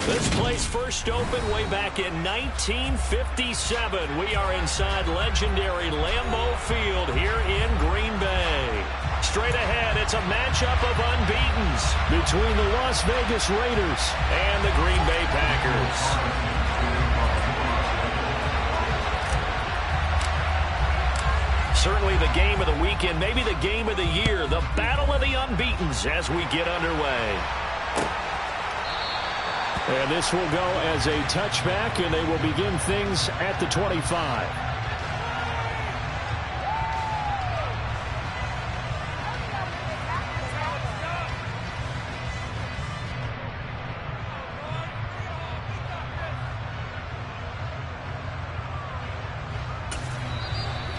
This place first opened way back in 1957. We are inside legendary Lambeau Field here in Green Bay. Straight ahead, it's a matchup of unbeatens between the Las Vegas Raiders and the Green Bay Packers. Certainly the game of the weekend, maybe the game of the year, the battle of the unbeatens as we get underway. And this will go as a touchback, and they will begin things at the 25.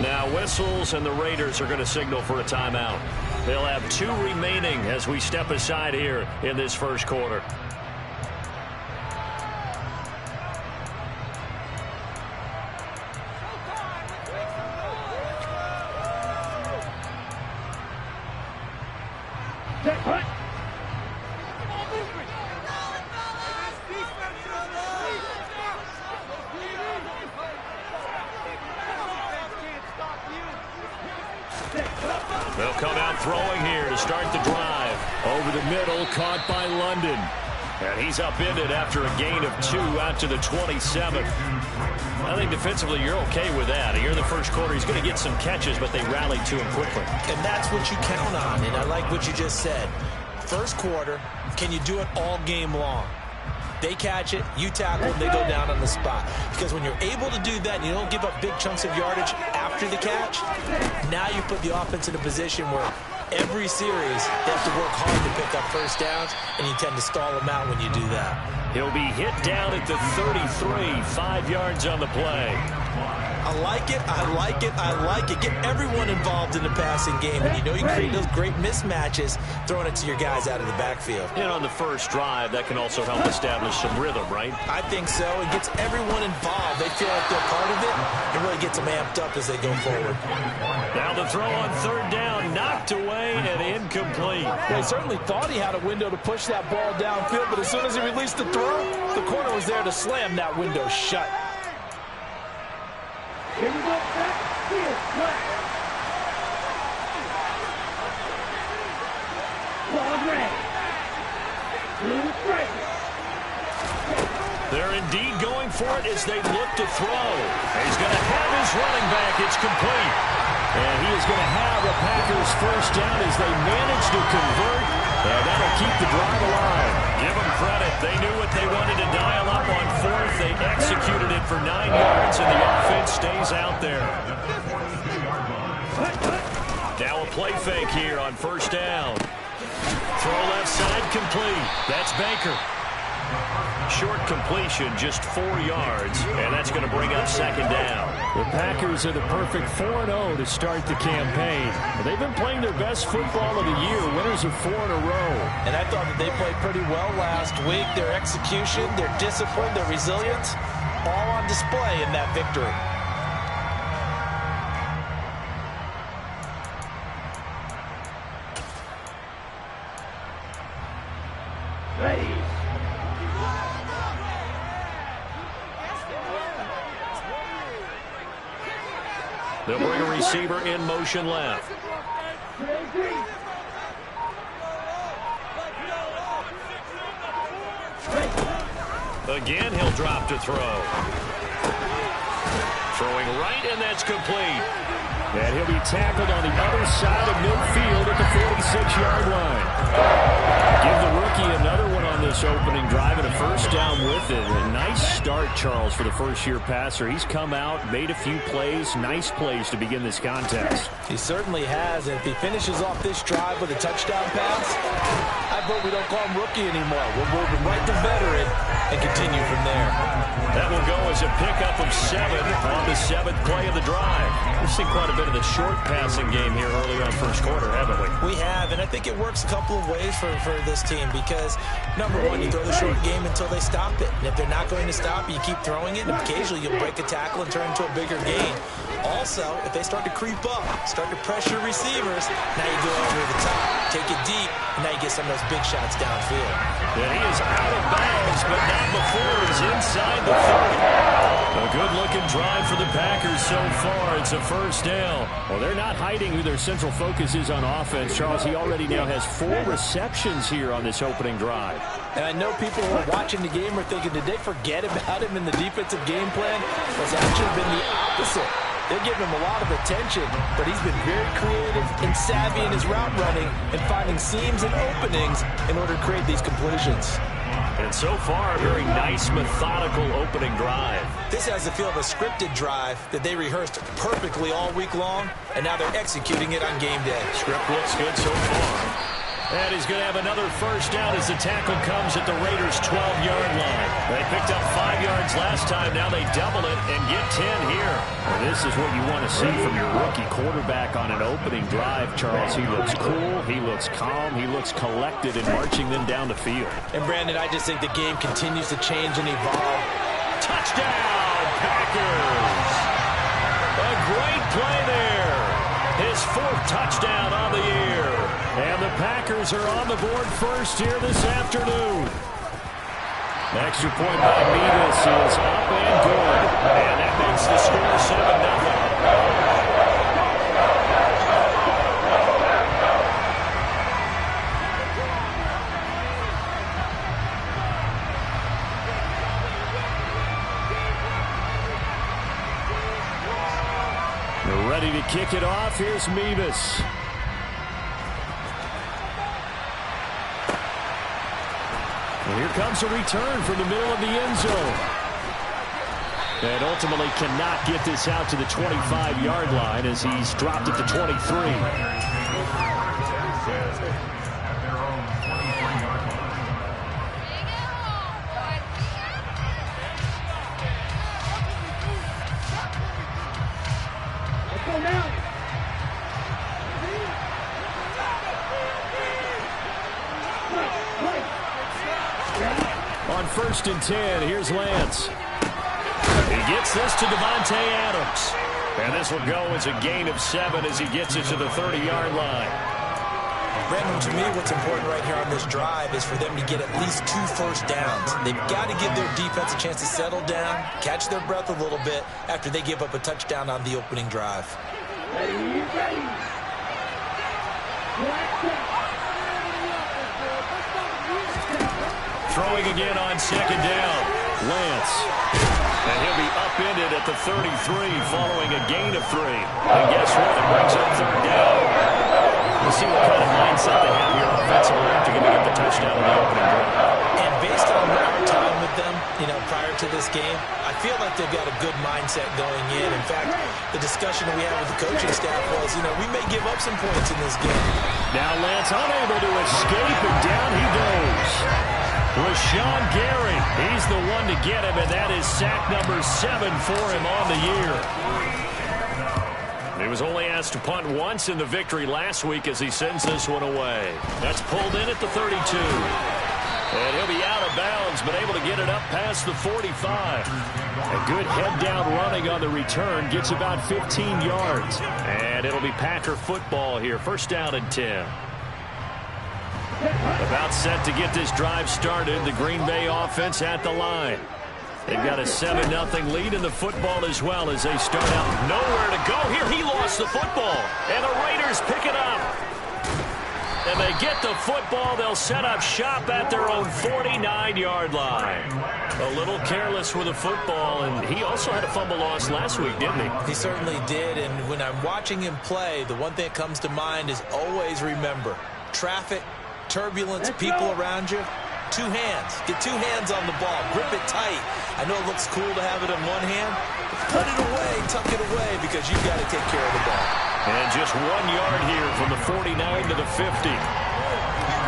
Now whistles, and the Raiders are going to signal for a timeout. They'll have 2 remaining as we step aside here in this first quarter. They'll come out throwing here to start the drive. Over the middle, caught by London. And he's upended after a gain of 2 out to the 27. I think defensively you're okay with that. Here in the first quarter, he's going to get some catches, but they rallied to him quickly. And that's what you count on, and I like what you just said. First quarter, can you do it all game long? They catch it, you tackle, they go down on the spot. Because when you're able to do that and you don't give up big chunks of yardage after the catch, now you put the offense in a position where every series they have to work hard to pick up first downs, and you tend to stall them out when you do that. He'll be hit down at the 33, 5 yards on the play. I like it, I like it, I like it. Get everyone involved in the passing game, and you know you create those great mismatches throwing it to your guys out of the backfield. And on the first drive, that can also help establish some rhythm, right? I think so. It gets everyone involved. They feel like they're part of it, and really gets them amped up as they go forward. Now the throw on third down, knocked away and incomplete. Well, he certainly thought he had a window to push that ball downfield, but as soon as he released the throw, the corner was there to slam that window shut. Here we go, back, field, flat. Ball red. Blue strike. They're indeed going for it as they look to throw. He's going to have his running back. It's complete. And he is going to have a Packers first down as they manage to convert. And that'll keep the drive alive. Give them credit. They knew what they wanted to dial up on fourth. They executed it for 9 yards, and the offense stays out there. Now a play fake here on first down. Throw left side complete. That's Baker. Short completion, just 4 yards, and that's going to bring up second down. The Packers are the perfect 4-0 to start the campaign. They've been playing their best football of the year, winners of 4 in a row. And I thought that they played pretty well last week. Their execution, their discipline, their resilience, all on display in that victory. Ready. They'll bring a receiver in motion left. Again, he'll drop to throw. Throwing right, and that's complete. And he'll be tackled on the other side of midfield at the 46-yard line. Give the rookie another one on this opening drive and a first down with it. A nice start, Charles, for the first-year passer. He's come out, made a few plays, nice plays to begin this contest. He certainly has, and if he finishes off this drive with a touchdown pass, I vote we don't call him rookie anymore. We'll move him right to veteran and continue from there. That will go as a pickup of 7 on the 7th play of the drive. We've seen quite a bit of the short passing game here early on first quarter, haven't we? We have, and I think it works a couple of ways for this team because, number one, you throw the short game until they stop it. And if they're not going to stop it, you keep throwing it, and occasionally you'll break a tackle and turn into a bigger gain. Also, if they start to creep up, start to pressure receivers, now you go over the top, take it deep, and now you get some of those big shots downfield. And he is out of bounds, but not before he's inside the 30. A good-looking drive for the Packers so far. It's a first down. Well, they're not hiding who their central focus is on offense. Charles, he already now has 4 receptions here on this opening drive. And I know people who are watching the game are thinking, did they forget about him in the defensive game plan? It's actually been the opposite. They're giving him a lot of attention, but he's been very creative and savvy in his route running and finding seams and openings in order to create these completions. And so far, a very nice, methodical opening drive. This has the feel of a scripted drive that they rehearsed perfectly all week long, and now they're executing it on game day. Script looks good so far. And he's going to have another first down as the tackle comes at the Raiders' 12-yard line. They picked up 5 yards last time. Now they double it and get 10 here. Well, this is what you want to see from your rookie quarterback on an opening drive, Charles. He looks cool. He looks calm. He looks collected in marching them down the field. And, Brandon, I just think the game continues to change and evolve. Touchdown, Packers! A great play there. His 4th touchdown on the year. And the Packers are on the board first here this afternoon. Extra point by Mevis is up and good. And that makes the score 7-0. They're ready to kick it off. Here's Mevis. And here comes a return from the middle of the end zone. And ultimately cannot get this out to the 25-yard line as he's dropped it to 23. On 1st and 10, here's Lance. He gets this to Devontae Adams. And this will go as a gain of 7 as he gets it to the 30-yard line. Brandon, to me, what's important right here on this drive is for them to get at least 2 first downs. They've got to give their defense a chance to settle down, catch their breath a little bit after they give up a touchdown on the opening drive. Throwing again on 2nd down. Lance. And he'll be upended at the 33 following a gain of 3. And guess what? It brings up 3rd down. We'll see what kind of mindset they have here offensively after giving up the touchdown in the opening drive. And based on our time with them, prior to this game, I feel like they've got a good mindset going in. In fact, the discussion that we had with the coaching staff was, we may give up some points in this game. Now Lance unable to escape, and down he goes. Rashawn Gary, he's the one to get him, and that is sack number 7 for him on the year. He was only asked to punt once in the victory last week as he sends this one away. That's pulled in at the 32. And he'll be out of bounds, but able to get it up past the 45. A good head-down running on the return, gets about 15 yards. And it'll be Packer football here, 1st down and 10. About set to get this drive started, the Green Bay offense at the line. They've got a 7-0 lead in the football as well as they start out. Nowhere to go here. He lost the football, and the Raiders pick it up. And they get the football. They'll set up shop at their own 49-yard line. A little careless with the football, and he also had a fumble loss last week, didn't he? He certainly did, and when I'm watching him play, the one thing that comes to mind is always remember, traffic, turbulence, people around you, 2 hands. Get 2 hands on the ball. Grip it tight. I know it looks cool to have it in one hand, but put it away, tuck it away, because you've got to take care of the ball. And just 1 yard here from the 49 to the 50.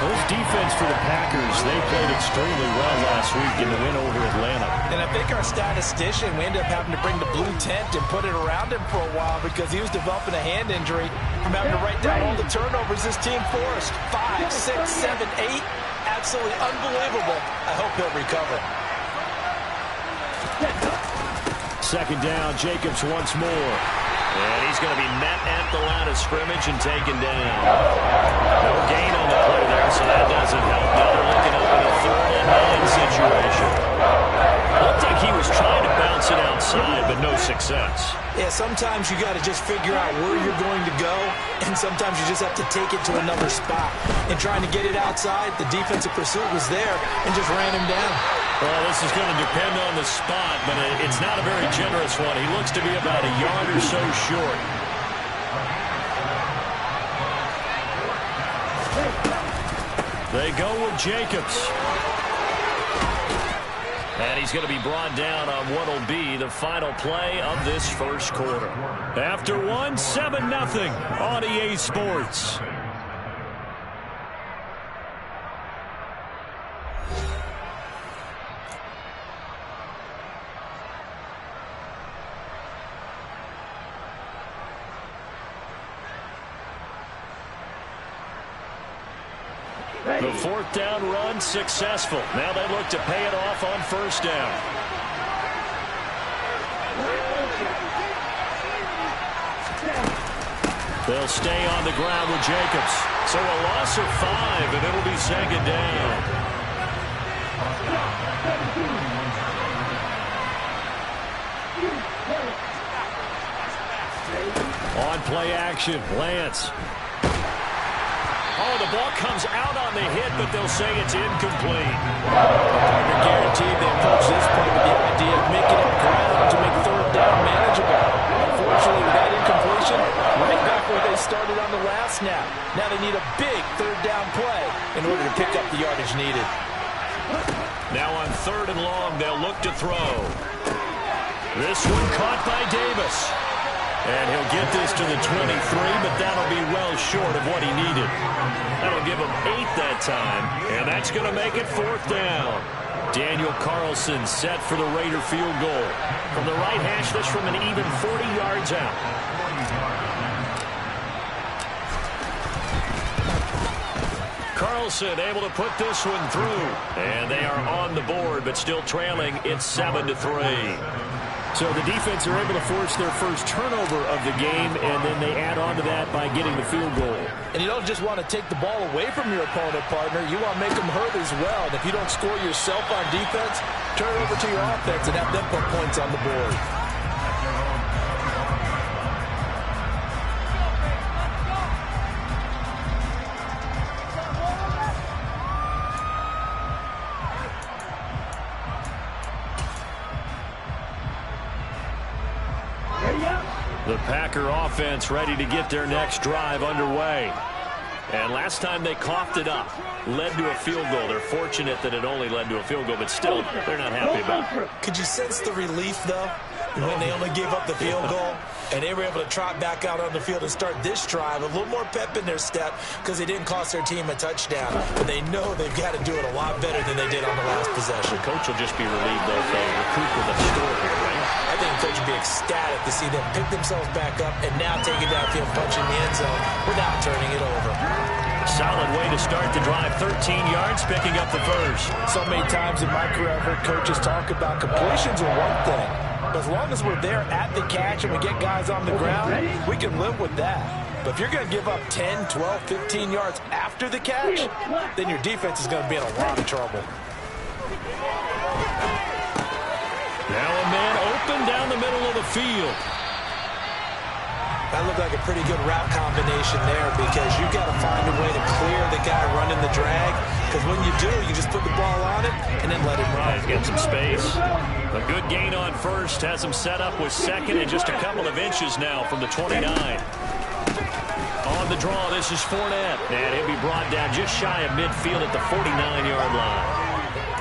Those defense for the Packers, they played extremely well last week in the win over Atlanta. And I think our statistician, we ended up having to bring the blue tent and put it around him for a while because he was developing a hand injury from having to write down all the turnovers this team forced. 5, 6, 7, 8. Absolutely unbelievable. I hope he'll recover. 2nd down, Jacobs once more. And he's going to be met at the line of scrimmage and taken down. No gain on the play there, so that doesn't help. Now they're looking up in a 3rd and 9 situation. Looked like he was trying to bounce it outside, but no success. Yeah, sometimes you got to just figure out where you're going to go, and sometimes you just have to take it to another spot. And trying to get it outside, the defensive pursuit was there and just ran him down. Well, this is going to depend on the spot, but it's not a very generous one. He looks to be about a yard or so short. They go with Jacobs. And he's going to be brought down on what will be the final play of this first quarter. After one, 7-0 on EA Sports. The 4th down run successful. Now they look to pay it off on 1st down. They'll stay on the ground with Jacobs. So a loss of 5, and it'll be 2nd down. On play action, Lance. Oh, the ball comes out on the hit, but they'll say it's incomplete. They're guaranteed they approach this point with the idea of making up ground to make 3rd down manageable. Unfortunately, with that incompletion, right back where they started on the last snap. Now they need a big 3rd down play in order to pick up the yardage needed. Now on 3rd and long, they'll look to throw. This one caught by Davis. And he'll get this to the 23, but that'll be well short of what he needed. That'll give him 8 that time, and that's going to make it 4th down. Daniel Carlson set for the Raider field goal. From the right hash, this from an even 40 yards out. Carlson able to put this one through. And they are on the board, but still trailing. It's 7-3. So the defense are able to force their first turnover of the game, and then they add on to that by getting the field goal. And you don't just want to take the ball away from your opponent, partner. You want to make them hurt as well. And if you don't score yourself on defense, turn it over to your offense and have them put points on the board. The Packer offense ready to get their next drive underway. And last time they coughed it up, led to a field goal. They're fortunate that it only led to a field goal, but still, they're not happy about it. Could you sense the relief, though, when they only gave up the field goal? And they were able to trot back out on the field and start this drive. A little more pep in their step because they didn't cost their team a touchdown. But they know they've got to do it a lot better than they did on the last possession. The coach will just be relieved, though, if they recoup with a score here, right? I think the coach would be ecstatic to see them pick themselves back up and now take it downfield, punching the end zone without turning it over. Solid way to start the drive. 13 yards, picking up the first. So many times in my career, I've heard coaches talk about completions are one thing. But as long as we're there at the catch and we get guys on the ground, we can live with that. But if you're going to give up 10, 12, 15 yards after the catch, then your defense is going to be in a lot of trouble. Now a man open down the middle of the field. That looked like a pretty good route combination there because you've got to find a way to clear the guy running the drag. Because when you do, you just put the ball on it and then let him run. He's got some space. A good gain on first. Has him set up with second and just a couple of inches now from the 29. On the draw, this is Fournette. And he'll be brought down just shy of midfield at the 49-yard line.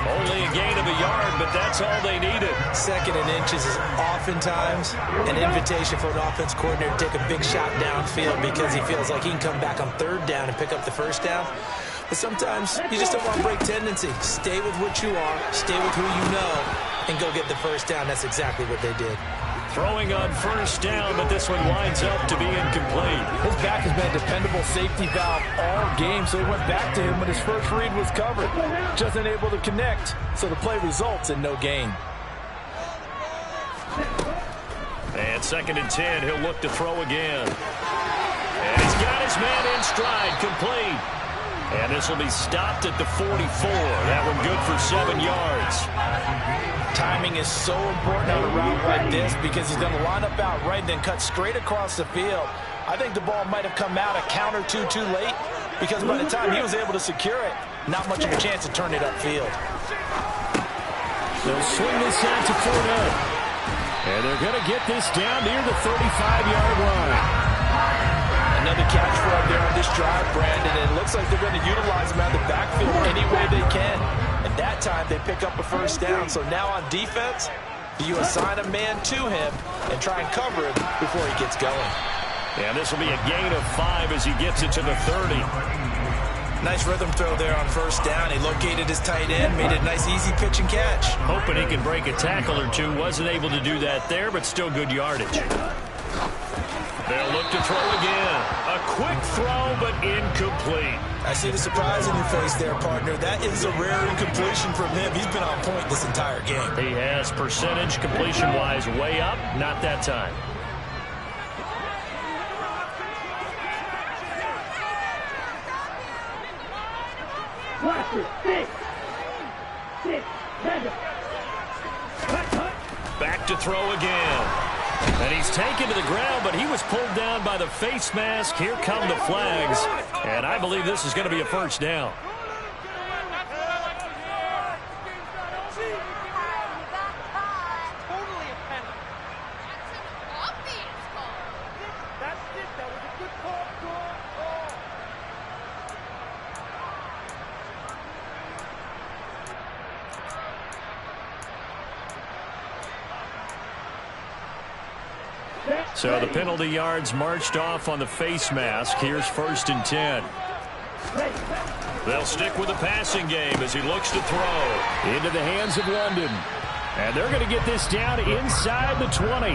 Only a gain of a yard, but that's all they needed. Second and inches is oftentimes an invitation for an offense coordinator to take a big shot downfield because he feels like he can come back on third down and pick up the first down. But sometimes you just don't want to break tendency. Stay with what you are, stay with who you know, and go get the first down. That's exactly what they did. Throwing on first down, but this one winds up to be incomplete. His back has been a dependable safety valve all game, so he went back to him when his first read was covered. Just unable to connect, so the play results in no gain. And On 2nd and 10, he'll look to throw again. And he's got his man in stride, complete. And this will be stopped at the 44. That one good for 7 yards. Timing is so important on a route like this because he's going to line up out right and then cut straight across the field. I think the ball might have come out a count or two too late because by the time he was able to secure it, not much of a chance to turn it upfield. They'll swing this out to Fournette. And they're going to get this down near the 35-yard line. Another catch for him there on this drive, Brandon, and it looks like they're going to utilize him out of the backfield any way they can. And that time they pick up a first down. So now on defense, do you assign a man to him and try and cover him before he gets going? And this will be a gain of 5 as he gets it to the 30. Nice rhythm throw there on first down. He located his tight end, made it a nice easy pitch and catch. Hoping he can break a tackle or two. Wasn't able to do that there, but still good yardage. They'll look to throw again. A quick throw, but incomplete. I see the surprise in your face there, partner. That is a rare incompletion from him. He's been on point this entire game. He has percentage completion-wise way up. Not that time. Back to throw again. And he's taken to the ground, but he was pulled down by the face mask. Here come the flags. And I believe this is going to be a first down. So the penalty yards marched off on the face mask. Here's 1st and 10. They'll stick with the passing game as he looks to throw. Into the hands of London. And they're going to get this down inside the 20.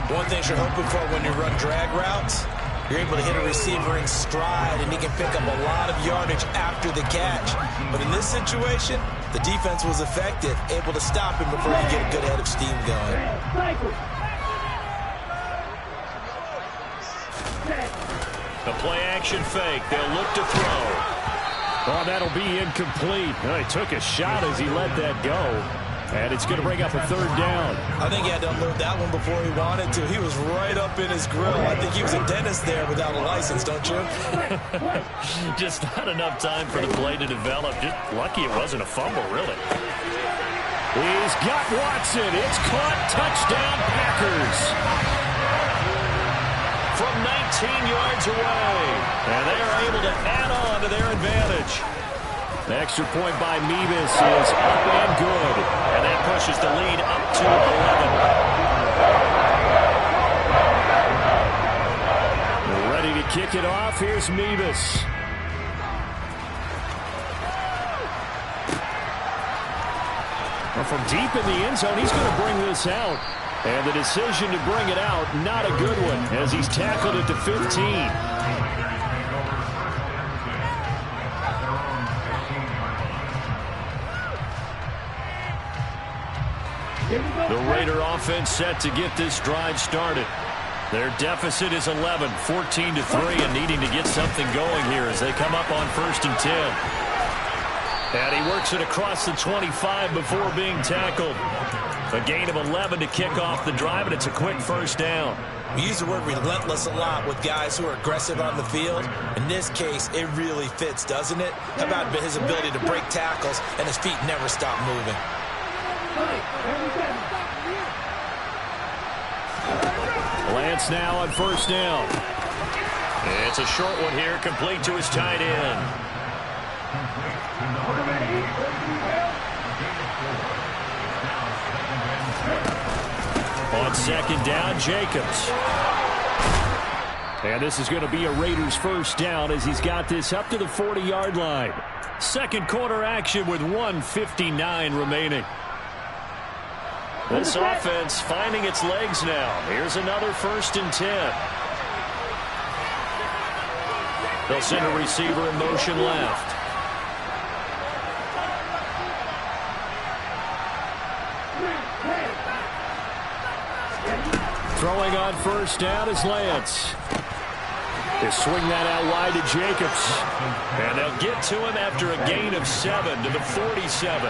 One thing you're hoping for when you run drag routes, you're able to hit a receiver in stride, and he can pick up a lot of yardage after the catch. But in this situation, the defense was effective, able to stop him before you get a good head of steam going. The play-action fake. They'll look to throw. Oh, that'll be incomplete. He took a shot as he let that go. And it's going to bring up a 3rd down. I think he had to unload that one before he wanted to. He was right up in his grill. I think he was a dentist there without a license, don't you? Just not enough time for the play to develop. Just lucky it wasn't a fumble, really. He's got Watson. It's caught. Touchdown, Packers. From 19 yards away. And they are able to add on to their advantage. The extra point by Mevis is up and good. And that pushes the lead up to 11. Ready to kick it off. Here's Mevis. Well, from deep in the end zone, he's going to bring this out. And the decision to bring it out, not a good one, as he's tackled at the 15. The Raider offense set to get this drive started. Their deficit is 11, 14-3, and needing to get something going here as they come up on 1st and 10. And he works it across the 25 before being tackled. A gain of 11 to kick off the drive, and it's a quick first down. We use the word relentless a lot with guys who are aggressive on the field. In this case, it really fits, doesn't it? How about his ability to break tackles and his feet never stop moving? Lance now on 1st down. It's a short one here, complete to his tight end. On 2nd down, Jacobs. And this is going to be a Raiders first down as he's got this up to the 40-yard line. Second quarter action with 1:59 remaining. This offense finding its legs now. Here's another 1st and 10. They'll send a receiver in motion left. Throwing on first down is Lance. They swing that out wide to Jacobs. And they'll get to him after a gain of 7 to the 47.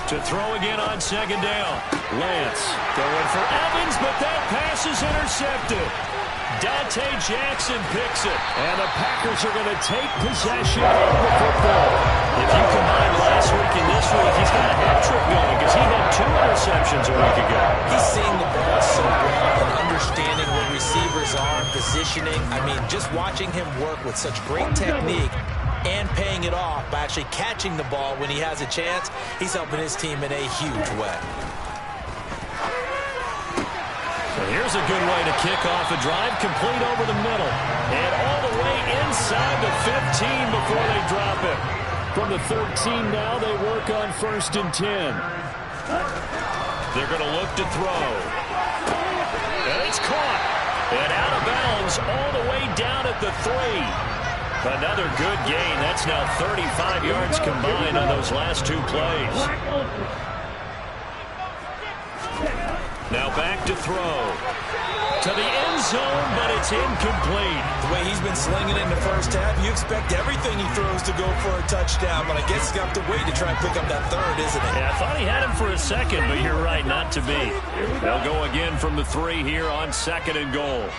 To throw again on second down. Lance going for Evans, but that pass is intercepted. Dante Jackson picks it, and the Packers are going to take possession of the football. If you combine last week and this week, he's got a hat-trick going because he had 2 interceptions a week ago. He's seeing the ball so well and understanding where receivers are, positioning. I mean, just watching him work with such great technique and paying it off by actually catching the ball when he has a chance, he's helping his team in a huge way. So here's a good way to kick off a drive, complete over the middle. And all the way inside the 15 before they drop it. From the 13 now, they work on 1st and 10. They're going to look to throw. And it's caught. And out of bounds all the way down at the 3. Another good gain. That's now 35 yards combined on those last 2 plays. Now back to throw. To the end zone, but it's incomplete. The way he's been slinging it in the first half, you expect everything he throws to go for a touchdown, but I guess he's got to wait to try and pick up that 3rd, isn't it? Yeah, I thought he had him for a second, but you're right, not to be. They'll go again from the 3 here on 2nd and goal.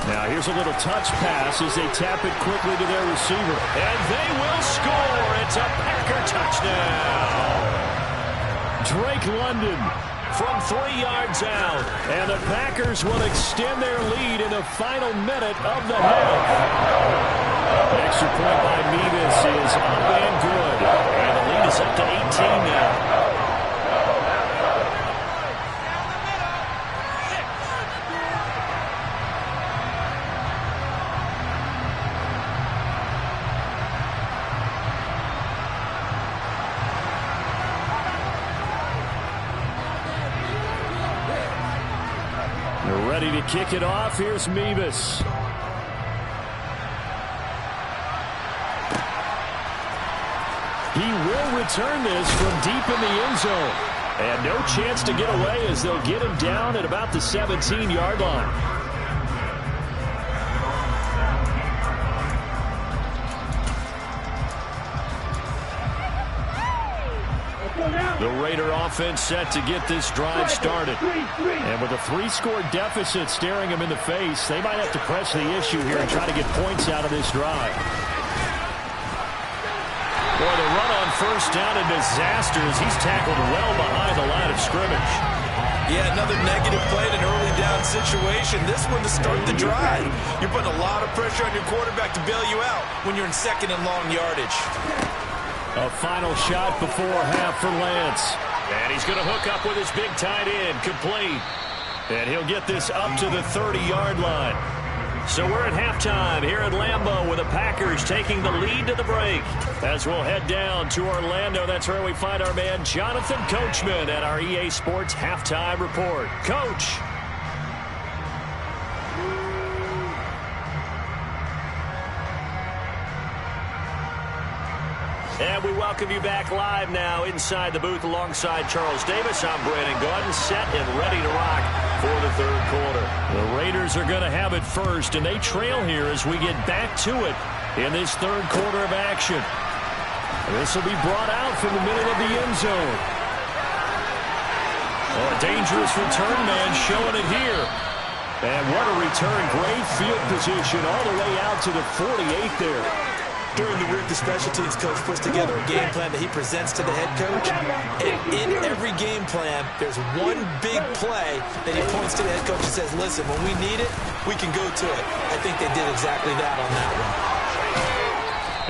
Now here's a little touch pass as they tap it quickly to their receiver. And they will score. It's a Packer touchdown. Drake London from 3 yards out. And the Packers will extend their lead in the final minute of the half. An extra point by Mevis is up and good. And the lead is up to 18 now. Ready to kick it off. Here's Mevis. He will return this from deep in the end zone. And no chance to get away as they'll get him down at about the 17-yard line. The Raider offense set to get this drive started. And with a 3-score deficit staring them in the face, they might have to press the issue here and try to get points out of this drive. Boy, the run on first down, a disaster as he's tackled well behind the line of scrimmage. Yeah, another negative play in an early down situation. This one to start the drive. You're putting a lot of pressure on your quarterback to bail you out when you're in 2nd and long yardage. A final shot before half for Lance. And he's going to hook up with his big tight end, complete. And he'll get this up to the 30-yard line. So we're at halftime here at Lambeau with the Packers taking the lead to the break. As we'll head down to Orlando, that's where we find our man Jonathan Coachman at our EA Sports Halftime Report. Coach. And we welcome you back live now inside the booth alongside Charles Davis. I'm Brandon Gordon, set and ready to rock for the 3rd quarter. The Raiders are going to have it first, and they trail here as we get back to it in this 3rd quarter of action. This will be brought out from the middle of the end zone. Oh, a dangerous return man showing it here. And what a return. Great field position all the way out to the 48 there. During the week, the special teams coach puts together a game plan that he presents to the head coach. And in every game plan, there's one big play that he points to the head coach and says, listen, when we need it, we can go to it. I think they did exactly that on that one.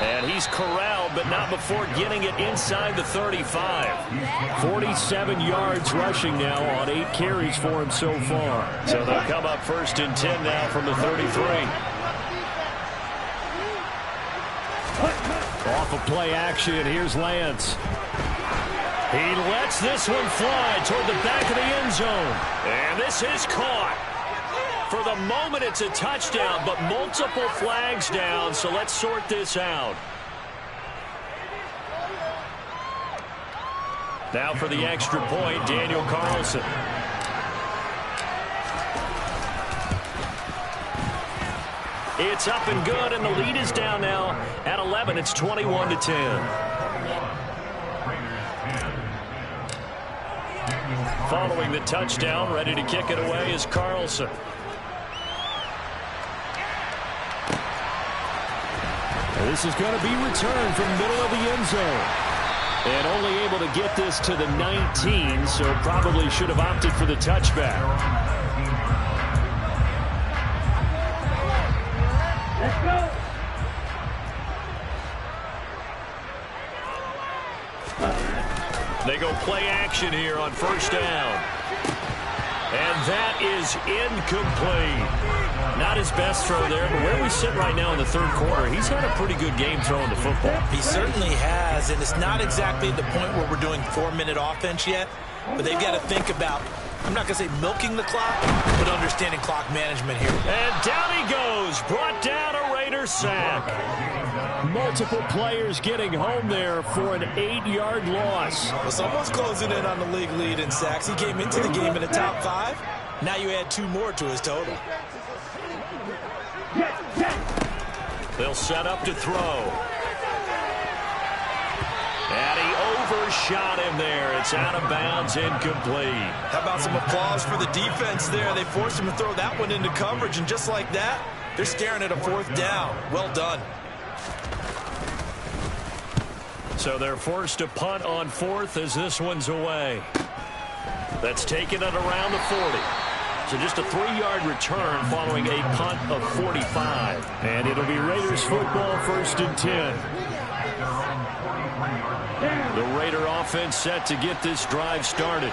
And he's corralled, but not before getting it inside the 35. 47 yards rushing now on 8 carries for him so far. So they'll come up 1st and 10 now from the 33. Off of play action, here's Lance. He lets this one fly toward the back of the end zone. And this is caught. For the moment, it's a touchdown, but multiple flags down, so let's sort this out. Now for the extra point, Daniel Carlson. It's up and good, and the lead is down now at 11. It's 21-10. Following the touchdown, ready to kick it away is Carlson. This is going to be returned from the middle of the end zone. And only able to get this to the 19, so probably should have opted for the touchback. Let's go. They go play action here on first down. And that is incomplete. Not his best throw there, but where we sit right now in the third quarter, he's had a pretty good game throwing the football. He certainly has, and it's not exactly the point where we're doing 4-minute offense yet, but they've got to think about, I'm not going to say milking the clock, but understanding clock management here. And down he goes, brought down a Raider sack. Multiple players getting home there for an 8-yard loss. Well, someone's closing in on the league lead in sacks. He came into the game in the top 5. Now you add 2 more to his total. They'll set up to throw. And he overshot him there. It's out of bounds, incomplete. How about some applause for the defense there? They forced him to throw that one into coverage, and just like that, they're staring at a 4th down. Well done. So they're forced to punt on 4th as this one's away. That's taken it around the 40. So just a 3-yard return following a punt of 45. And it'll be Raiders football, 1st and 10. The Raider offense set to get this drive started.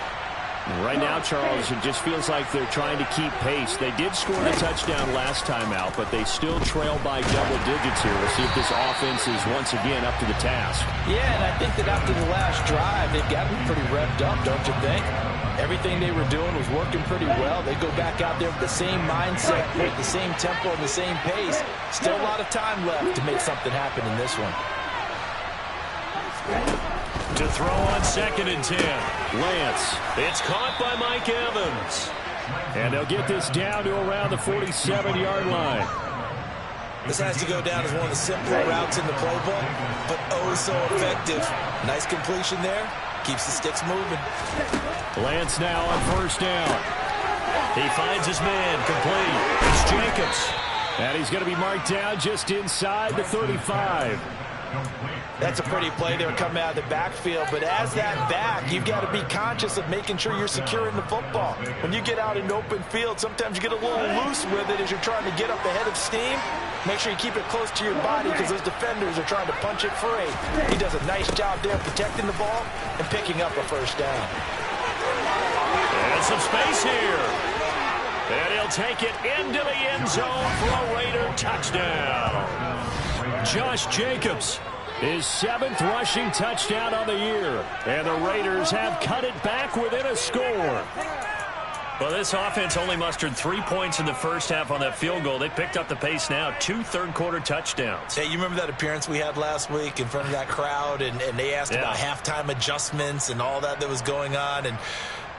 Right now, Charles, it just feels like they're trying to keep pace. They did score the touchdown last time out, but they still trail by double digits here. We'll see if this offense is once again up to the task. Yeah, and I think that after the last drive, they've got to be pretty revved up, don't you think? Everything they were doing was working pretty well. They go back out there with the same mindset, with the same tempo and the same pace. Still a lot of time left to make something happen in this one. To throw on 2nd and 10. Lance. It's caught by Mike Evans. And they'll get this down to around the 47-yard line. This has to go down as one of the simpler routes in the playbook, but oh so effective. Nice completion there. Keeps the sticks moving. Lance now on 1st down. He finds his man, complete. It's Jacobs. And he's going to be marked down just inside the 35. That's a pretty play there coming out of the backfield, but as that back, you've got to be conscious of making sure you're securing the football. When you get out in open field, sometimes you get a little loose with it as you're trying to get up the head of steam. Make sure you keep it close to your body because those defenders are trying to punch it free. He does a nice job there protecting the ball and picking up a 1st down. And some space here. And he'll take it into the end zone for a Raider touchdown. Josh Jacobs, his 7th rushing touchdown on the year. And the Raiders have cut it back within a score. Well, this offense only mustered 3 points in the first half on that field goal. They picked up the pace now. 2 third-quarter touchdowns. Hey, you remember that appearance we had last week in front of that crowd, and they asked about halftime adjustments and all that was going on, and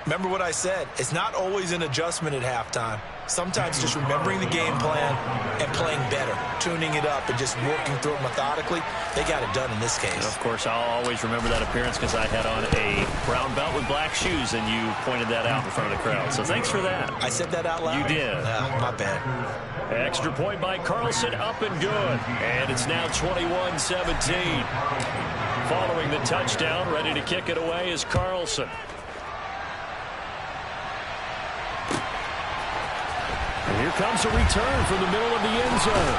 remember what I said. It's not always an adjustment at halftime. Sometimes just remembering the game plan and playing better, tuning it up and just working through it methodically. They got it done in this case. Of course, I'll always remember that appearance because I had on a brown belt with black shoes, and you pointed that out in front of the crowd. So thanks for that. I said that out loud? You did. My bad. Extra point by Carlson, up and good. And it's now 21-17. Following the touchdown, ready to kick it away is Carlson. And here comes a return from the middle of the end zone.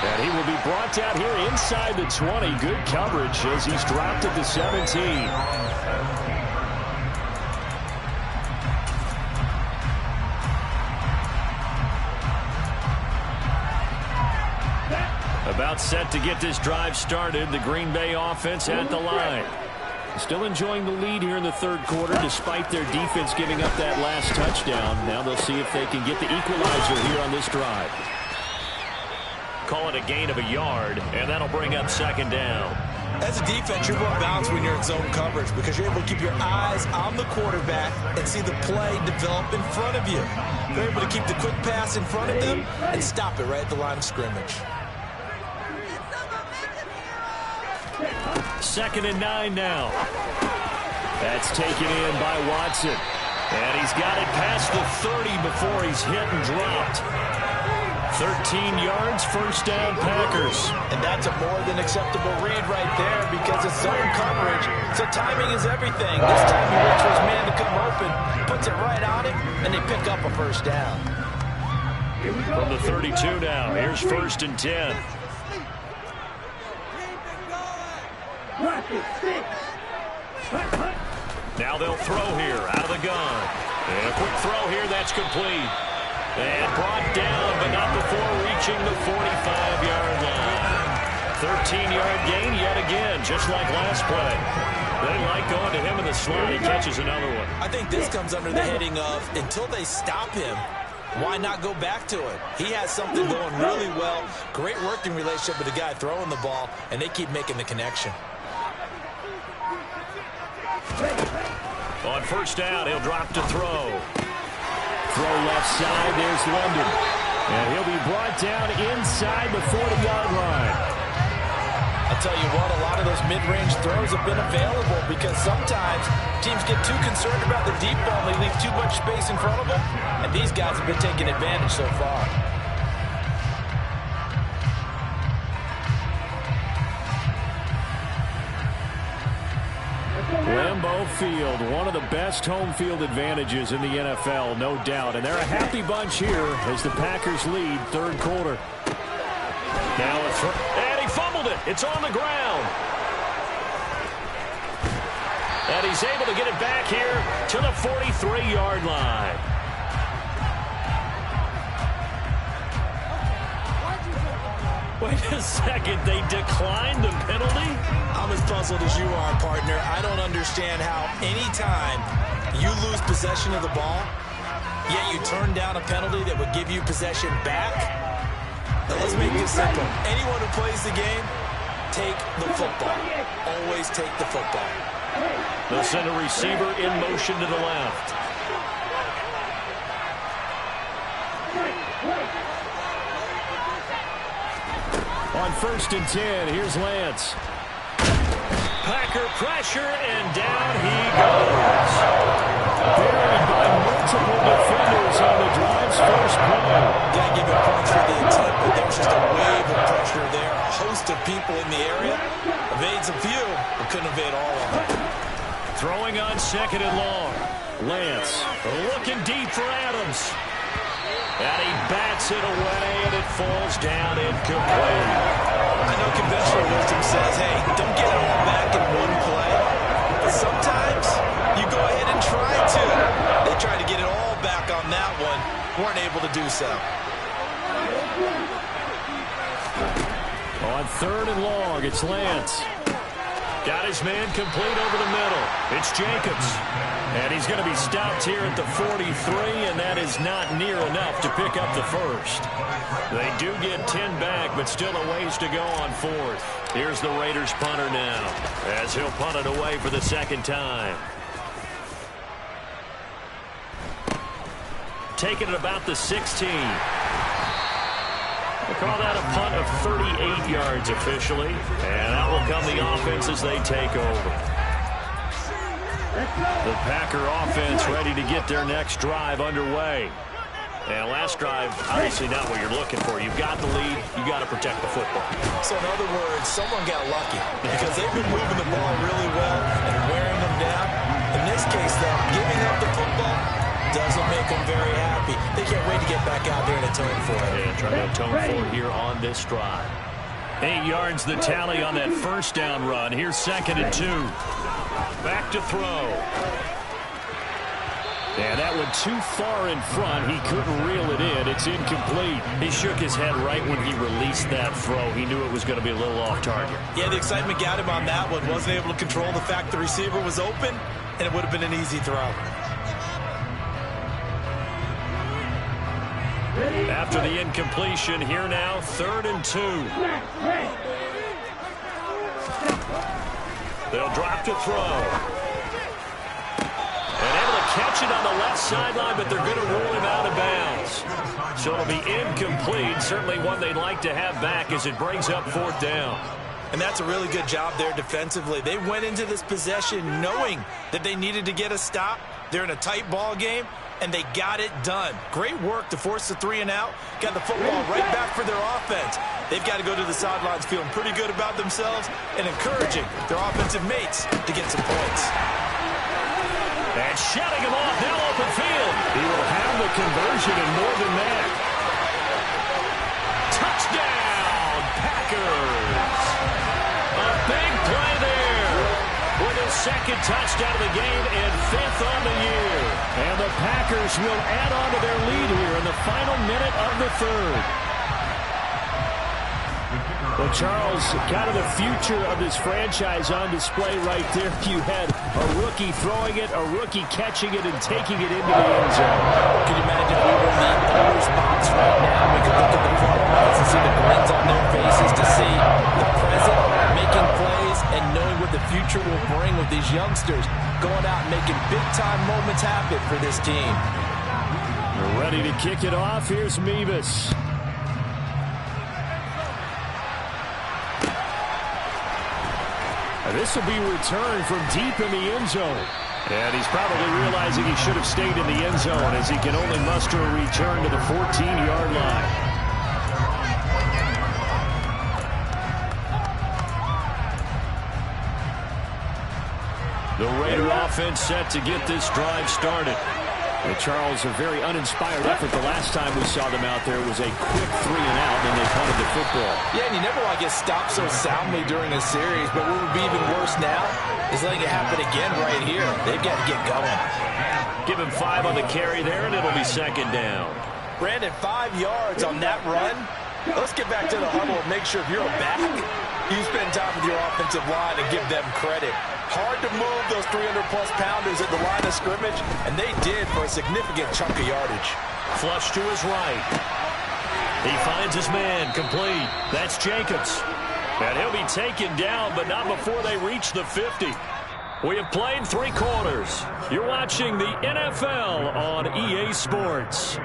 And he will be brought down here inside the 20. Good coverage as he's dropped at the 17. About set to get this drive started. The Green Bay offense at the line. Still enjoying the lead here in the third quarter despite their defense giving up that last touchdown. Now they'll see if they can get the equalizer here on this drive. Call it a gain of a yard, and that'll bring up second down. As a defense, you're more balanced when you're in zone coverage because you're able to keep your eyes on the quarterback and see the play develop in front of you. You're able to keep the quick pass in front of them and stop it right at the line of scrimmage. 2nd and 9 now. That's taken in by Watson. And he's got it past the 30 before he's hit and dropped. 13 yards, first down, Packers. And that's a more than acceptable read right there because it's zone coverage. So timing is everything. This time he waits for his man to come open, puts it right on him, and they pick up a first down. From the 32 now, here's 1st and 10. Now they'll throw here out of the gun. And a quick throw here, that's complete. And brought down, but not before reaching the 45-yard line. 13-yard gain yet again, just like last play. They like going to him in the slot. He catches another one. I think this comes under the heading of until they stop him, why not go back to it? He has something going really well. Great working relationship with the guy throwing the ball, and they keep making the connection. On first down, he'll drop to throw. Throw left side, there's London. And he'll be brought down inside the 40-yard line. I'll tell you what, a lot of those mid-range throws have been available because sometimes teams get too concerned about the deep ball and they leave too much space in front of them, and these guys have been taking advantage so far. Lambeau Field, one of the best home field advantages in the NFL, no doubt. And they're a happy bunch here as the Packers lead third quarter. Now and he fumbled it. It's on the ground. And he's able to get it back here to the 43-yard line. Wait a second, they declined the penalty? I'm as puzzled as you are, partner. I don't understand how any time you lose possession of the ball, yet you turn down a penalty that would give you possession back. Now let's make this simple. Anyone who plays the game, take the football. Always take the football. They'll send a receiver in motion to the left. On 1st and 10, here's Lance. Packer pressure, and down he goes. Buried by multiple defenders on the drive's first play. Got to give him points for the attempt, but there was just a wave of pressure there. A host of people in the area. Evades a few, but couldn't evade all of them. Throwing on 2nd and long. Lance looking deep for Adams. And he bats it away, and it falls down incomplete. I know conventional wisdom says, hey, don't get it all back in one play. But sometimes you go ahead and try to. They tried to get it all back on that one. Weren't able to do so. on 3rd and long. It's Lance. Got his man complete over the middle. It's Jacobs. And he's going to be stopped here at the 43, and that is not near enough to pick up the first. They do get 10 back, but still a ways to go on 4th. Here's the Raiders punter now, as he'll punt it away for the second time. Taking it about the 16. We'll call that a punt of 38 yards officially. And that will come the offense as they take over. The Packer offense ready to get their next drive underway. And last drive, obviously not what you're looking for. You've got the lead. You've got to protect the football. So in other words, someone got lucky because they've been moving the ball really well and wearing them down. In this case, though, giving up the football doesn't make them very happy. They can't wait to get back out there and atone for it. And trying to atone for it here on this drive. 8 yards the tally on that first down run. Here's 2nd and 2. Back to throw. And that one too far in front. He couldn't reel it in. It's incomplete. He shook his head right when he released that throw. He knew it was going to be a little off target. Yeah, the excitement got him on that one. Wasn't able to control the fact the receiver was open, and it would have been an easy throw. After the incompletion, here now, 3rd and 2. They'll drop to throw. And able to catch it on the left sideline, but they're going to rule him out of bounds. So it'll be incomplete. Certainly one they'd like to have back as it brings up 4th down. And that's a really good job there defensively. They went into this possession knowing that they needed to get a stop. They're in a tight ball game, and they got it done. Great work to force the 3 and out. Got the football right back for their offense. They've got to go to the sidelines feeling pretty good about themselves and encouraging their offensive mates to get some points. And shutting him off, now open field. He will have the conversion and more than that. Touchdown, Packers. A big play there with his 2nd touchdown of the game and 5th on the year. And the Packers will add on to their lead here in the final minute of the 3rd. Well, Charles, kind of the future of this franchise on display right there. You had a rookie throwing it, a rookie catching it, and taking it into the end zone. Can you imagine if we were in the owner's box right now? We could look at the front lines and see the grins on their faces, to see the present making plays and knowing what the future will bring with these youngsters going out and making big-time moments happen for this team. We're ready to kick it off. Here's Mevis. This will be returned from deep in the end zone. And he's probably realizing he should have stayed in the end zone as he can only muster a return to the 14-yard line. The Raider offense set to get this drive started. And Charles, a very uninspired effort the last time we saw them out there. It was a quick 3 and out, and they punted the football. Yeah, and you never want to get stopped so soundly during a series, but what would be even worse now is letting it happen again right here. They've got to get going. Give him 5 on the carry there, and it'll be 2nd down. Brandon, 5 yards on that run. Let's get back to the huddle and make sure if you're a back, you spend time with your offensive line and give them credit. Hard to move those 300-plus pounders at the line of scrimmage, and they did for a significant chunk of yardage. Flush to his right. He finds his man, complete. That's Jacobs. And he'll be taken down, but not before they reach the 50. We have played 3 quarters. You're watching the NFL on EA Sports.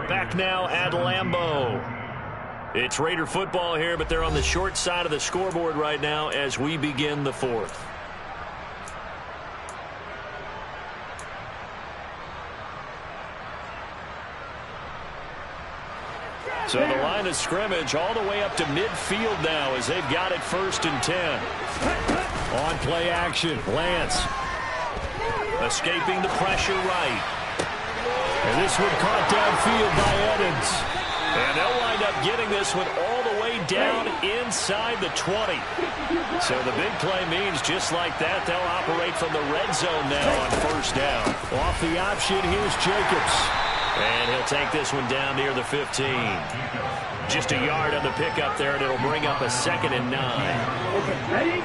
Back now at Lambeau. It's Raider football here, but they're on the short side of the scoreboard right now as we begin the 4th. So the line of scrimmage all the way up to midfield now as they've got it 1st and 10. On play action, Lance. Escaping the pressure right. And this one caught downfield by Evans. And they'll wind up getting this one all the way down inside the 20. So the big play means just like that, they'll operate from the red zone now on 1st down. Off the option, here's Jacobs. And he'll take this one down near the 15. Just a yard on the pickup there, and it'll bring up a 2nd and 9. Ready?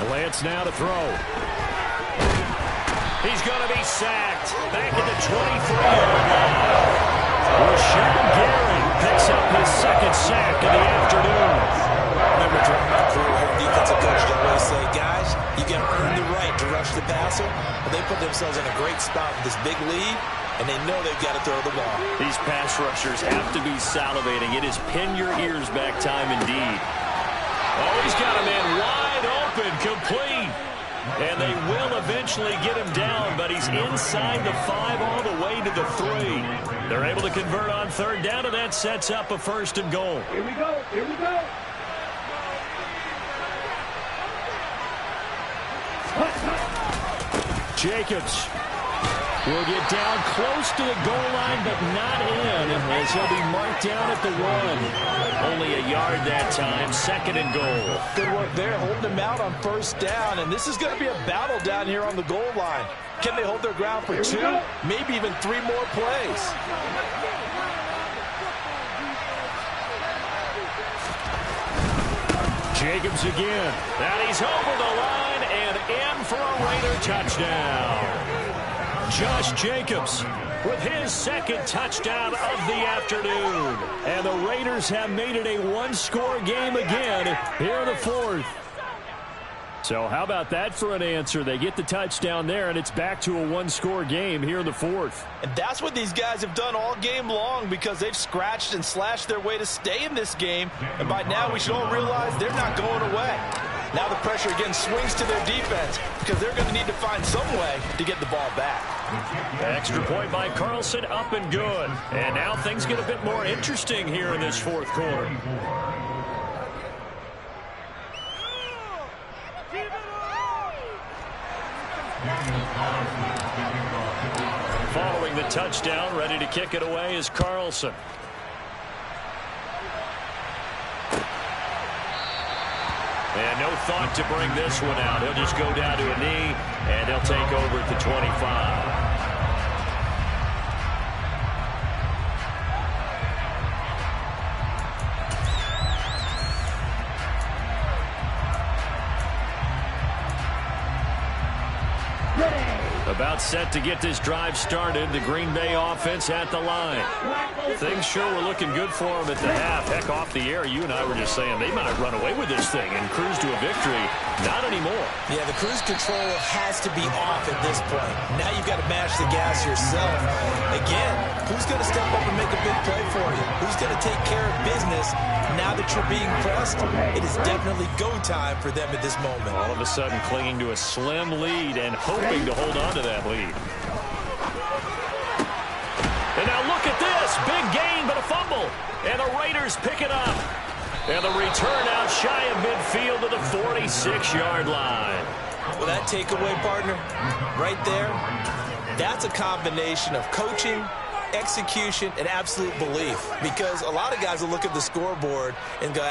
Lance now to throw. He's going to be sacked. Back at the 23-yard line. Rashawn Gary picks up his 2nd sack of the afternoon. Remember, John McClure, head defensive coach, they always say, guys, you got to earn the right to rush the passer. But they put themselves in a great spot with this big lead, and they know they've got to throw the ball. These pass rushers have to be salivating. It is pin your ears back time indeed. Oh, he's got a man wide open, complete. And they will eventually get him down, but he's inside the 5 all the way to the 3. They're able to convert on 3rd down, and that sets up a 1st and goal. Here we go. Here we go. Jacobs will get down close to the goal line, but not in, as he'll be marked down at the 1. Only a yard that time, 2nd and goal. Good work there, holding him out on 1st down, and this is going to be a battle down here on the goal line. Can they hold their ground for 2, maybe even 3 more plays? Jacobs again, and he's over the line and in for a Raider touchdown. Josh Jacobs with his 2nd touchdown of the afternoon. And the Raiders have made it a 1-score game again here in the 4th. So how about that for an answer? They get the touchdown there, and it's back to a 1-score game here in the 4th. And that's what these guys have done all game long, because they've scratched and slashed their way to stay in this game. And by now we should all realize they're not going away. Now the pressure again swings to their defense, because they're going to need to find some way to get the ball back. Extra point by Carlson, up and good. And now things get a bit more interesting here in this 4th quarter. Following the touchdown, ready to kick it away is Carlson. And no thought to bring this one out. He'll just go down to a knee, and they'll take over at the 25. About set to get this drive started. The Green Bay offense at the line. Things sure were looking good for them at the half. Heck, off the air, you and I were just saying they might run away with this thing and cruise to a victory. Not anymore. Yeah, the cruise control has to be off at this point. Now you've got to mash the gas yourself. Again, who's going to step up and make a big play for you? Who's going to take care of business now that you're being pressed? It is definitely go time for them at this moment. All of a sudden clinging to a slim lead and hoping to hold on to that lead. And now look at this. Big gain, but a fumble. And the Raiders pick it up. And the return out shy of midfield to the 46-yard line. Well, that takeaway, partner, right there, that's a combination of coaching, execution, and absolute belief. Because a lot of guys will look at the scoreboard and go,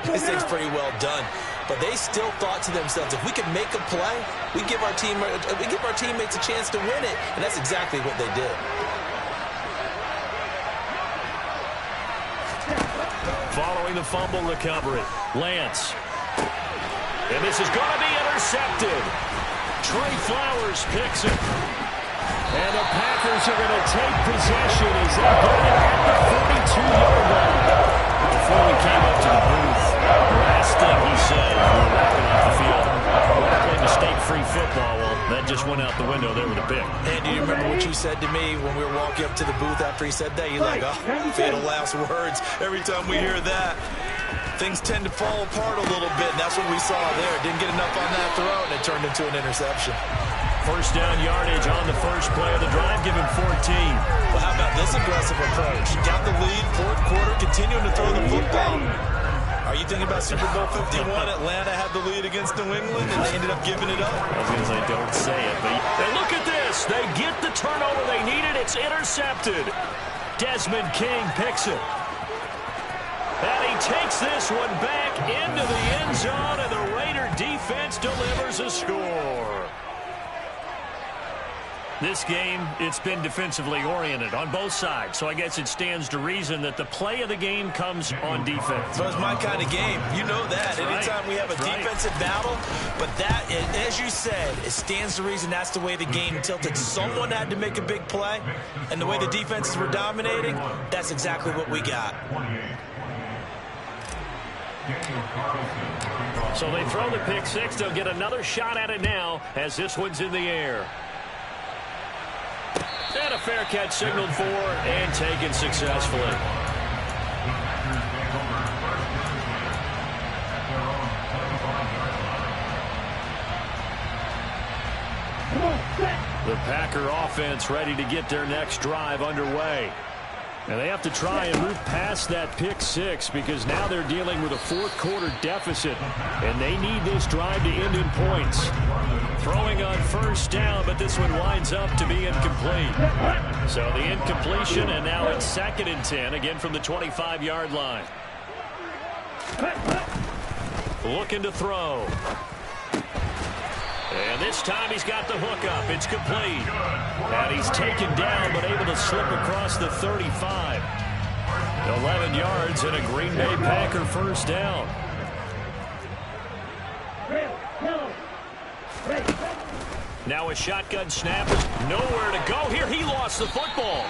this thing's pretty well done. But they still thought to themselves, if we can make a play, we give our teammates a chance to win it. And that's exactly what they did. Following the fumble recovery, Lance. And this is going to be intercepted. Trey Flowers picks it. And the Packers are going to take possession as they get it at the 42-yard line. Before we came up to the booth, the last thing he said, we're walking off the field. We're playing mistake-free football. Well, that just went out the window there with a pick. And do you remember what you said to me when we were walking up to the booth after he said that? You're like, oh, fatal last words. Every time we hear that, things tend to fall apart a little bit, and that's what we saw there. Didn't get enough on that throw, and it turned into an interception. First down yardage on the first play of the drive, give him 14. Well, how about this aggressive approach? Got the lead, 4th quarter, continuing to throw the football. Are you thinking about Super Bowl 51? Atlanta had the lead against New England, and they ended up giving it up. I was going to say, don't say it, but and look at this. They get the turnover they needed. It's intercepted. Desmond King picks it. And he takes this one back into the end zone, and the Raider defense delivers a score. This game, it's been defensively oriented on both sides, so I guess it stands to reason that the play of the game comes on defense. So it's my kind of game. You know that. Anytime we have a defensive battle, but that, as you said, it stands to reason that's the way the game tilted. Someone had to make a big play, and the way the defenses were dominating, that's exactly what we got. So they throw the pick six. They'll get another shot at it now as this one's in the air. And a fair catch signaled for and taken successfully. The Packer offense ready to get their next drive underway. And they have to try and move past that pick six because now they're dealing with a fourth-quarter deficit, and they need this drive to end in points. Throwing on first down, but this one winds up to be incomplete. So the incompletion, and now it's 2nd and 10, again from the 25-yard line. Looking to throw. And this time he's got the hook up. It's complete. And he's taken down but able to slip across the 35. 11 yards and a Green Bay Packer first down. Now a shotgun snap. Nowhere to go here. He lost the football.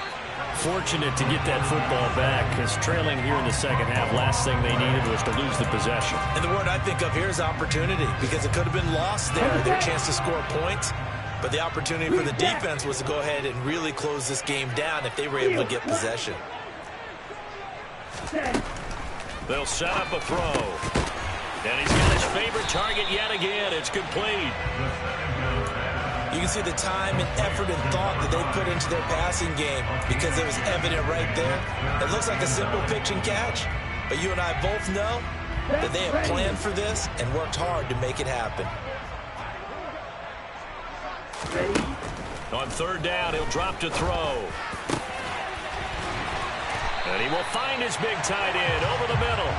Fortunate to get that football back because trailing here in the second half, last thing they needed was to lose the possession. And the word I think of here is opportunity because it could have been lost there, their chance to score points. But the opportunity for the defense was to go ahead and really close this game down if they were able to get possession. They'll set up a throw. And he's got his favorite target yet again. It's complete. You can see the time and effort and thought that they put into their passing game because it was evident right there. It looks like a simple pitch and catch, but you and I both know that they have planned for this and worked hard to make it happen. On 3rd down, he'll drop to throw. And he will find his big tight end over the middle.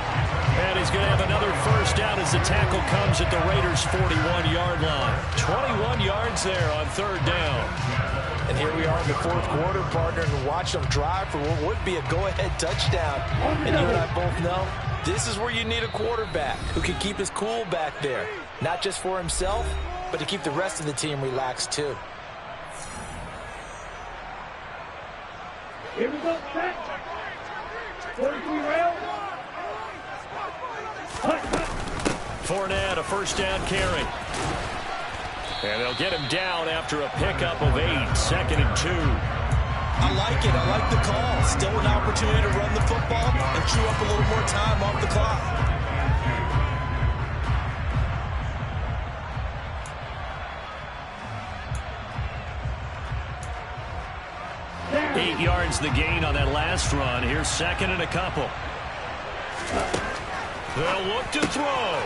And he's going to have another first down as the tackle comes at the Raiders' 41-yard line. 21 yards there on 3rd down. And here we are in the 4th quarter, partner, and watch them drive for what would be a go-ahead touchdown. And you and I both know this is where you need a quarterback who can keep his cool back there. Not just for himself, but to keep the rest of the team relaxed too. Here we go, set. 43 rail. Fournette, a first down carry. And they'll get him down after a pickup of 8, 2nd and 2. I like it. I like the call. Still an opportunity to run the football and chew up a little more time off the clock. Eight yards the gain on that last run. Here's 2nd and a couple. They'll look to throw.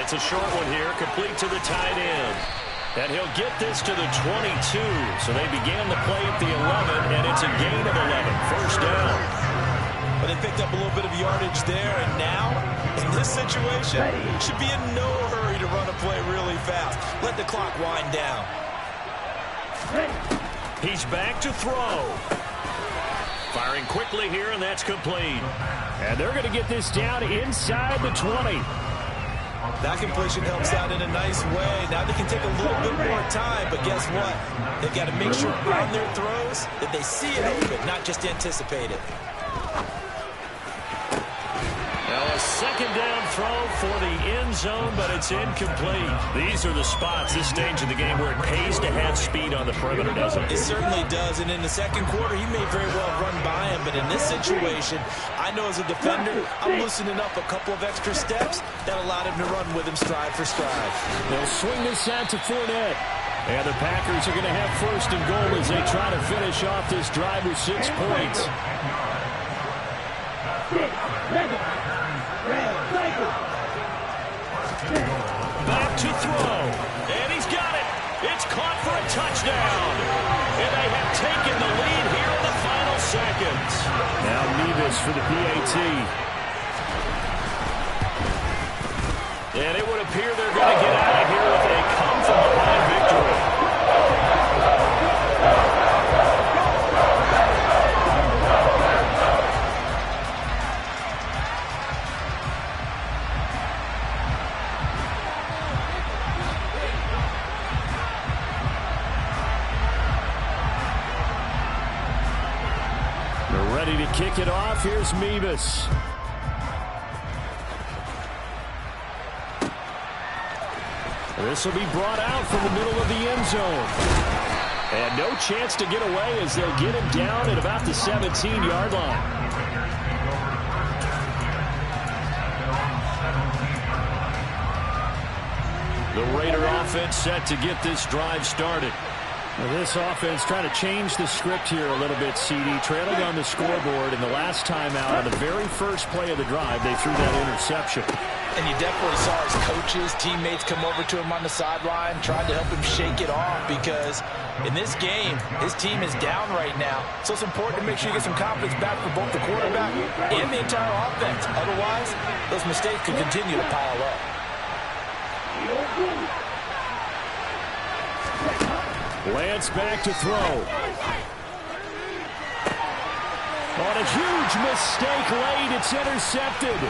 It's a short one here, complete to the tight end. And he'll get this to the 22. So they began the play at the 11, and it's a gain of 11. First down. But they picked up a little bit of yardage there, and now, in this situation, should be in no hurry to run a play really fast. Let the clock wind down. He's back to throw. Firing quickly here, and that's complete. And they're going to get this down inside the 20. That completion helps out in a nice way. Now they can take a little bit more time, but guess what? They've got to make sure on their throws that they see it open, not just anticipate it. Now a 2nd down throw for the end zone, but it's incomplete. These are the spots, this stage of the game, where it pays to have speed on the perimeter, doesn't it? It certainly does, and in the 2nd quarter, he may very well run by him, but in this situation, I know as a defender, I'm loosening up a couple of extra steps that allowed him to run with him stride for stride. They'll swing this out to Fournette. And the Packers are going to have 1st and goal as they try to finish off this drive with 6 points. Back to throw. And he's got it. It's caught for a touchdown. And they have taken the lead here in the final seconds. Now Nevis for the PAT. And it would appear they're going to get out of here with a come-from-behind victory. They're ready to kick it off. Here's Mevis. This will be brought out from the middle of the end zone. And no chance to get away as they'll get him down at about the 17-yard line. The Raider offense set to get this drive started. Well, this offense trying to change the script here a little bit, CD. Trailing on the scoreboard, and the last time out on the very first play of the drive, they threw that interception. And you definitely saw his coaches, teammates come over to him on the sideline, tried to help him shake it off because in this game, his team is down right now. So it's important to make sure you get some confidence back for both the quarterback and the entire offense. Otherwise, those mistakes could continue to pile up. Lance back to throw. On a huge mistake late, it's intercepted.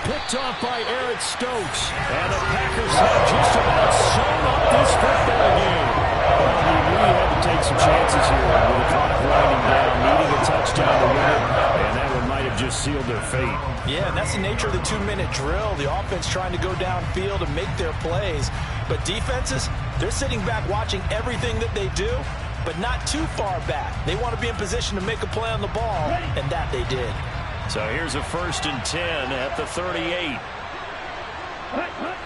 Picked off by Eric Stokes. And the Packers have just about sewn up this football game. Well, he really had to take some chances here with the clock winding down, needing a touchdown to win it, and that one might have just sealed their fate. Yeah, and that's the nature of the 2-minute drill. The offense trying to go downfield and make their plays. But defenses, they're sitting back watching everything that they do, but not too far back. They want to be in position to make a play on the ball, and that they did. So here's a 1st and 10 at the 38.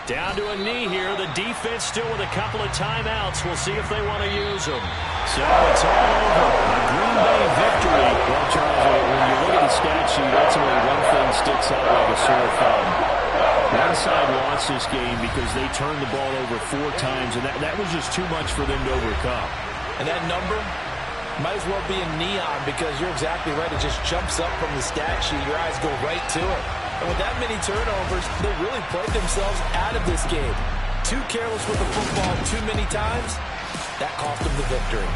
Down to a knee here. The defense still with a couple of timeouts. We'll see if they want to use them. So it's all over. A Green Bay victory. Well, Charles, when you look at the stat sheet, ultimately one thing sticks out like a sore thumb. One side lost this game because they turned the ball over 4 times, and that was just too much for them to overcome. And that number might as well be in neon because you're exactly right. It just jumps up from the stat sheet. Your eyes go right to it. And with that many turnovers, they really played themselves out of this game. Too careless with the football too many times. That cost them the victory.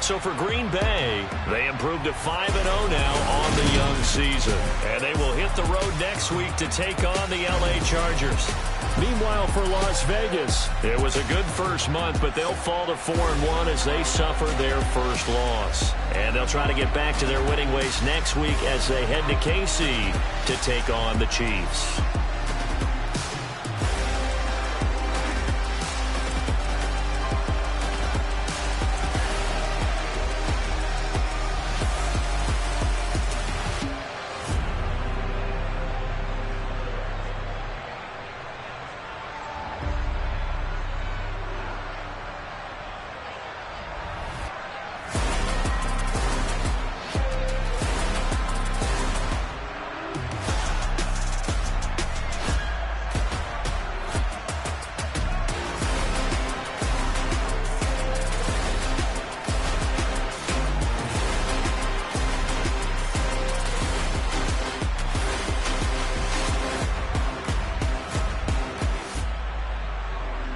So for Green Bay, they improved to 5-0 now on the young season. And they will hit the road next week to take on the LA Chargers. Meanwhile, for Las Vegas, it was a good first month, but they'll fall to 4-1 as they suffer their first loss. And they'll try to get back to their winning ways next week as they head to KC to take on the Chiefs.